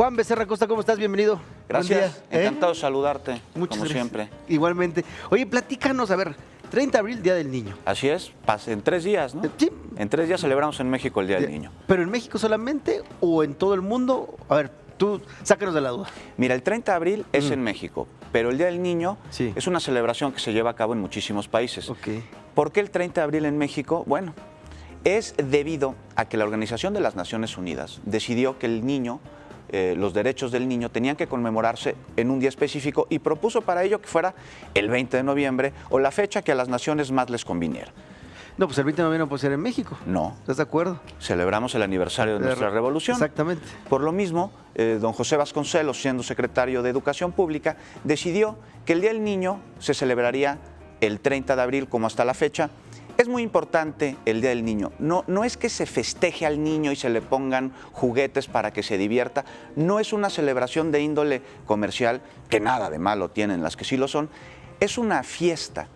Juan Becerra Costa, ¿cómo estás? Bienvenido. Gracias, encantado de saludarte, Muchas como gracias. siempre. Igualmente. Oye, platícanos, a ver, 30 de abril, Día del Niño. Así es, en 3 días, ¿no? Sí. En 3 días celebramos en México el Día del Niño. ¿Pero en México solamente o en todo el mundo? A ver, tú sácanos de la duda. Mira, el 30 de abril es en México, pero el Día del Niño Sí. es una celebración que se lleva a cabo en muchísimos países. Ok. ¿Por qué el 30 de abril en México? Bueno, es debido a que la Organización de las Naciones Unidas decidió que el niño, los derechos del niño tenían que conmemorarse en un día específico y propuso para ello que fuera el 20 de noviembre o la fecha que a las naciones más les conviniera. No, pues el 20 de noviembre no puede ser en México. No, ¿Estás de acuerdo? celebramos el aniversario de nuestra revolución. Exactamente. Por lo mismo, don José Vasconcelos, siendo secretario de Educación Pública, decidió que el Día del Niño se celebraría el 30 de abril como hasta la fecha. Es muy importante el Día del Niño. No es que se festeje al niño y se le pongan juguetes para que se divierta. No es una celebración de índole comercial, que nada de malo tienen las que sí lo son. Es una fiesta,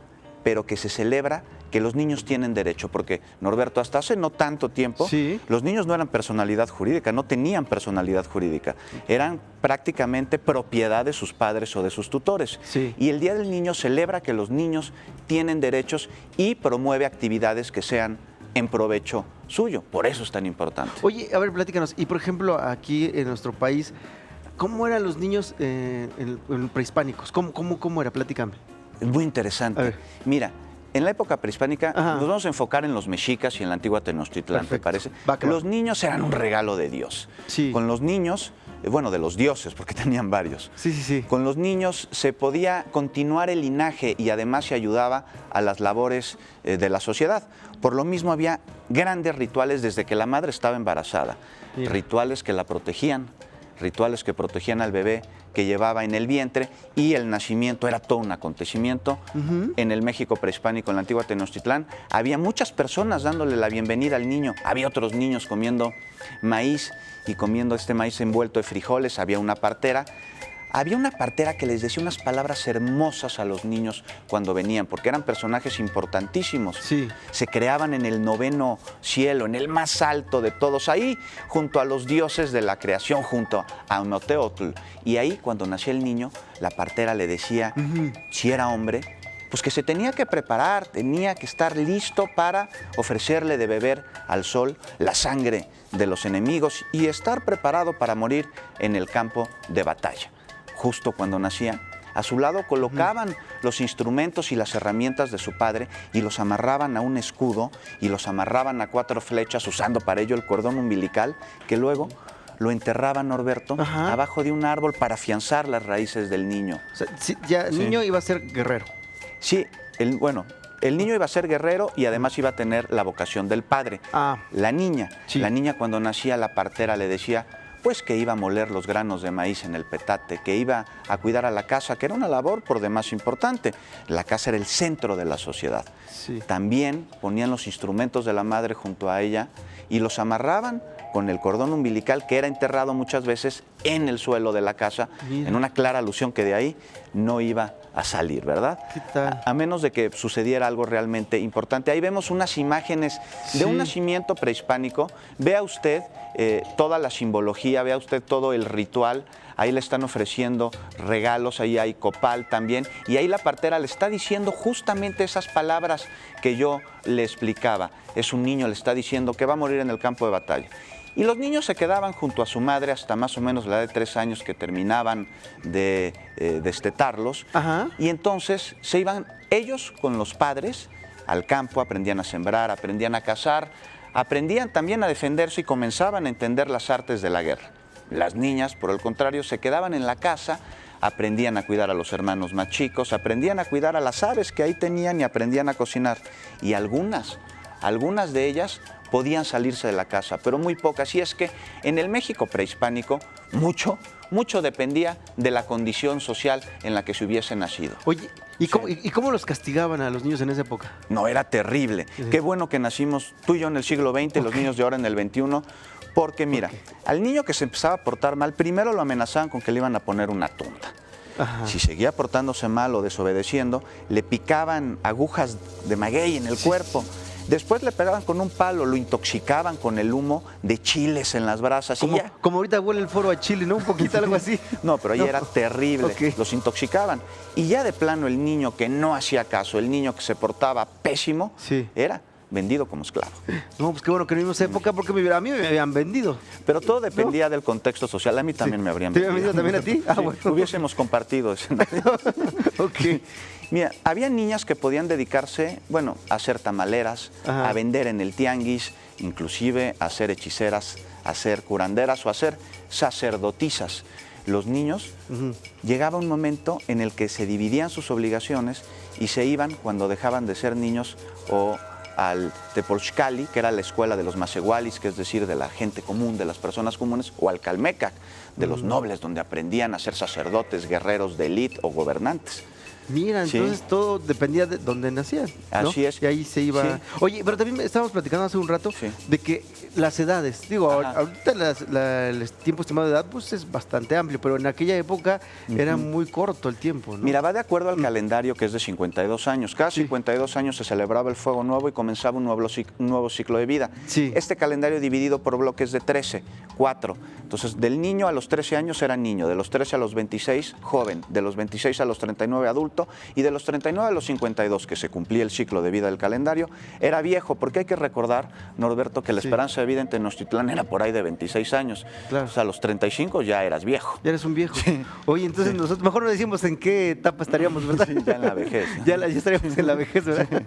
pero que se celebra que los niños tienen derecho, porque Norberto, hasta hace no tanto tiempo, Sí. los niños no eran personalidad jurídica, no tenían personalidad jurídica, eran prácticamente propiedad de sus padres o de sus tutores. Sí. Y el Día del Niño celebra que los niños tienen derechos y promueve actividades que sean en provecho suyo, por eso es tan importante. Oye, a ver, platícanos. Y por ejemplo, aquí en nuestro país, ¿cómo eran los niños en prehispánicos? ¿Cómo era? Platícame. Es muy A interesante. ver. Mira, en la época prehispánica Ajá. nos vamos a enfocar en los mexicas y en la antigua Tenochtitlán, ¿te Perfecto. parece? Va, que va. Los niños eran un regalo de Dios. Sí. Con los niños, bueno, de los dioses, porque tenían varios. Sí. Con los niños se podía continuar el linaje y además se ayudaba a las labores de la sociedad. Por lo mismo había grandes rituales desde que la madre estaba embarazada. Mira. Rituales que la protegían, rituales que protegían al bebé que llevaba en el vientre, y el nacimiento era todo un acontecimiento. En el México prehispánico, en la antigua Tenochtitlán, había muchas personas dándole la bienvenida al niño. Había otros niños comiendo maíz y comiendo este maíz envuelto de frijoles. Había una partera. Había una partera que les decía unas palabras hermosas a los niños cuando venían, porque eran personajes importantísimos. Sí. Se creaban en el noveno cielo, en el más alto de todos, ahí junto a los dioses de la creación, junto a Ometeotl. Y ahí, cuando nació el niño, la partera le decía, si era hombre, pues que se tenía que preparar, tenía que estar listo para ofrecerle de beber al sol la sangre de los enemigos y estar preparado para morir en el campo de batalla. Justo cuando nacía, a su lado colocaban los instrumentos y las herramientas de su padre y los amarraban a un escudo y los amarraban a 4 flechas, usando para ello el cordón umbilical, que luego lo enterraban, Norberto, Ajá. abajo de un árbol para afianzar las raíces del niño. O sea, sí, ya el niño iba a ser guerrero. Sí, el niño iba a ser guerrero y además iba a tener la vocación del padre. Ah. La niña Sí. cuando nacía, la partera le decía pues que iba a moler los granos de maíz en el petate, que iba a cuidar a la casa, que era una labor por demás importante. La casa era el centro de la sociedad. Sí. También ponían los instrumentos de la madre junto a ella y los amarraban con el cordón umbilical, que era enterrado muchas veces en el suelo de la casa, Mira. en una clara alusión que de ahí no iba a salir, ¿verdad? ¿Qué tal? A menos de que sucediera algo realmente importante. Ahí vemos unas imágenes Sí. de un nacimiento prehispánico. Vea usted toda la simbología, vea usted todo el ritual. Ahí le están ofreciendo regalos, ahí hay copal también. Y ahí la partera le está diciendo justamente esas palabras que yo le explicaba. Es un niño, le está diciendo que va a morir en el campo de batalla. Y los niños se quedaban junto a su madre hasta más o menos la edad de 3 años, que terminaban de destetarlos. Ajá. Y entonces se iban ellos con los padres al campo, aprendían a sembrar, aprendían a cazar, aprendían también a defenderse y comenzaban a entender las artes de la guerra. Las niñas, por el contrario, se quedaban en la casa, aprendían a cuidar a los hermanos más chicos, aprendían a cuidar a las aves que ahí tenían y aprendían a cocinar. Y algunas de ellas podían salirse de la casa, pero muy pocas. Y es que en el México prehispánico mucho dependía de la condición social en la que se hubiese nacido. Oye, ¿y cómo los castigaban a los niños en esa época? No, era terrible. Qué bueno que nacimos tú y yo en el siglo XX, los niños de ahora en el XXI, porque mira, al niño que se empezaba a portar mal, primero lo amenazaban con que le iban a poner una tunda. Ajá. Si seguía portándose mal o desobedeciendo, le picaban agujas de maguey en el cuerpo. Después le pegaban con un palo, lo intoxicaban con el humo de chiles en las brasas. Como, y ya. como ahorita huele el foro a Chile, ¿no? Un poquito, algo así. No, pero ahí era terrible. Ok. Los intoxicaban. Y ya de plano el niño que no hacía caso, el niño que se portaba pésimo, Sí. era vendido como esclavo. No, pues qué bueno que no vimos esa época porque a mí me habían vendido. Pero todo dependía del contexto social. A mí también me habrían ¿Te habían vendido también a ti? Ah, Sí, bueno. hubiésemos compartido ese. Ok. Mira, había niñas que podían dedicarse, bueno, a hacer tamaleras, Ajá. a vender en el tianguis, inclusive a ser hechiceras, a ser curanderas o a ser sacerdotisas. Los niños, llegaba un momento en el que se dividían sus obligaciones y se iban cuando dejaban de ser niños o al Tepolxcali, que era la escuela de los Masehualis, que es decir, de la gente común, de las personas comunes, o al Calmecac, de los nobles, donde aprendían a ser sacerdotes, guerreros de élite o gobernantes. Mira, Sí. entonces todo dependía de dónde nacían, ¿no? Así es. Y ahí se iba. Sí. Oye, pero también estábamos platicando hace un rato Sí. de que las edades, digo, Ajá. ahorita el tiempo estimado de edad pues es bastante amplio, pero en aquella época era muy corto el tiempo, ¿no? Mira, va de acuerdo al calendario que es de 52 años. Cada 52 años se celebraba el fuego nuevo y comenzaba un nuevo ciclo de vida. Sí. Este calendario dividido por bloques de 13, 4. Entonces, del niño a los 13 años era niño, de los 13 a los 26, joven, de los 26 a los 39, adulto, y de los 39 a los 52, que se cumplía el ciclo de vida del calendario, era viejo, porque hay que recordar, Norberto, que la Sí. esperanza de vida en Tenochtitlán era por ahí de 26 años. Claro. O sea, a los 35 ya eras viejo. Ya eres un viejo. Oye, entonces nosotros mejor no decimos en qué etapa estaríamos, ¿verdad? Sí, ya en la vejez. ya estaríamos en la vejez, ¿verdad?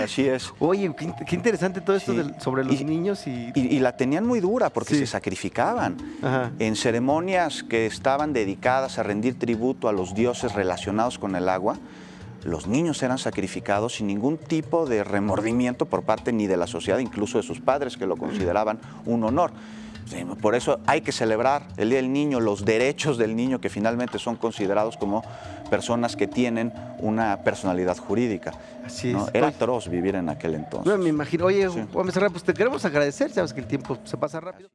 Así es. Oye, qué interesante todo esto Sí. sobre los Y- niños y... Y la tenían muy dura porque Sí. se sacrificaban. Ajá. En ceremonias que estaban dedicadas a rendir tributo a los dioses relacionados con el agua, los niños eran sacrificados sin ningún tipo de remordimiento por parte ni de la sociedad, incluso de sus padres, que lo consideraban un honor. Sí, por eso hay que celebrar el Día del Niño, los derechos del niño, que finalmente son considerados como personas que tienen una personalidad jurídica. Así ¿no? es. Era Oye, atroz vivir en aquel entonces. No, me imagino. Oye, Sí. Juan Becerra, pues te queremos agradecer, sabes que el tiempo se pasa rápido.